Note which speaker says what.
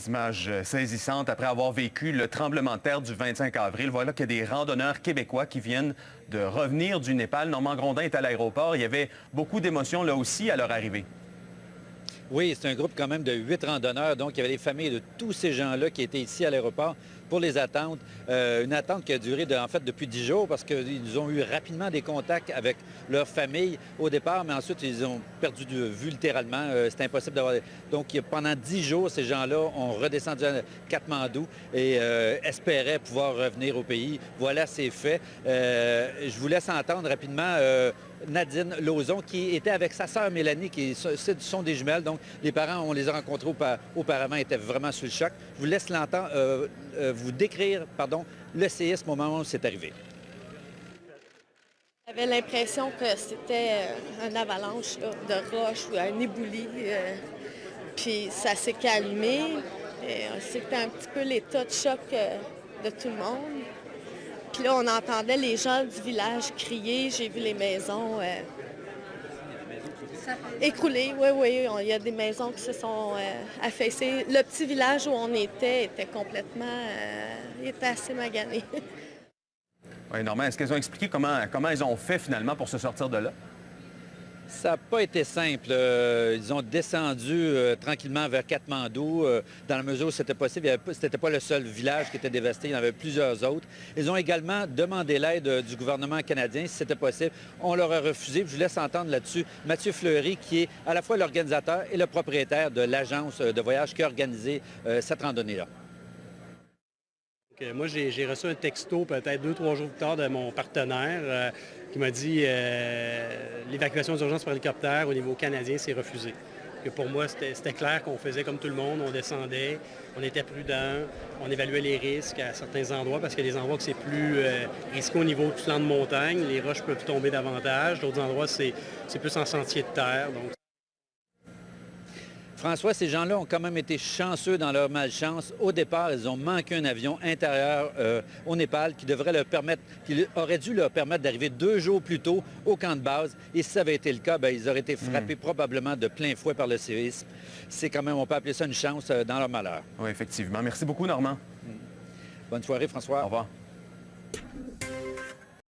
Speaker 1: Des images saisissantes après avoir vécu le tremblement de terre du 25 avril. Voilà qu'il y a des randonneurs québécois qui viennent de revenir du Népal. Normand Grondin est à l'aéroport. Il y avait beaucoup d'émotions là aussi à leur arrivée.
Speaker 2: Oui, c'est un groupe quand même de 8 randonneurs. Donc, il y avait les familles de tous ces gens-là qui étaient ici à l'aéroport pour les attendre. Une attente qui a duré en fait depuis 10 jours parce qu'ils ont eu rapidement des contacts avec leur famille au départ, mais ensuite, ils ont perdu de vue littéralement. C'était impossible d'avoir... Donc, pendant 10 jours, ces gens-là ont redescendu à Katmandou et espéraient pouvoir revenir au pays. Voilà, c'est fait. Je vous laisse entendre rapidement Nadine Lauzon, qui était avec sa sœur Mélanie, qui sont des jumelles. Donc, les parents, on les a rencontrés auparavant, étaient vraiment sous le choc. Je vous laisse l'entendre, vous décrire, le séisme au moment où c'est arrivé.
Speaker 3: J'avais l'impression que c'était une avalanche là, de roches ou un éboulis. Puis ça s'est calmé. C'était un petit peu l'état de choc de tout le monde. Puis là, on entendait les gens du village crier. J'ai vu les maisons écroulées. Oui, oui, il y a des maisons qui se sont affaissées. Le petit village où on était complètement... il était assez magané.
Speaker 1: Oui, Normand, est-ce qu'elles ont expliqué comment ils ont fait finalement pour se sortir de là?
Speaker 2: Ça n'a pas été simple. Ils ont descendu tranquillement vers Katmandou, dans la mesure où c'était possible. Ce n'était pas le seul village qui était dévasté, il y en avait plusieurs autres. Ils ont également demandé l'aide du gouvernement canadien, si c'était possible. On leur a refusé. Je vous laisse entendre là-dessus Mathieu Fleury, qui est à la fois l'organisateur et le propriétaire de l'agence de voyage qui a organisé cette randonnée-là.
Speaker 4: Moi, j'ai reçu un texto peut-être 2-3 jours plus tard de mon partenaire qui m'a dit l'évacuation d'urgence par hélicoptère au niveau canadien, c'est refusé. Que pour moi, c'était clair qu'on faisait comme tout le monde, on descendait, on était prudent, on évaluait les risques à certains endroits parce qu'il y a des endroits que c'est plus risqué au niveau du flanc de montagne, les roches peuvent tomber davantage, d'autres endroits, c'est plus en sentier de terre. Donc...
Speaker 2: François, ces gens-là ont quand même été chanceux dans leur malchance. Au départ, ils ont manqué un avion intérieur au Népal qui aurait dû leur permettre d'arriver 2 jours plus tôt au camp de base. Et si ça avait été le cas, ils auraient été frappés probablement de plein fouet par le séisme. C'est quand même, on peut appeler ça une chance dans leur malheur.
Speaker 1: Oui, effectivement. Merci beaucoup, Normand.
Speaker 2: Bonne soirée, François.
Speaker 1: Au revoir.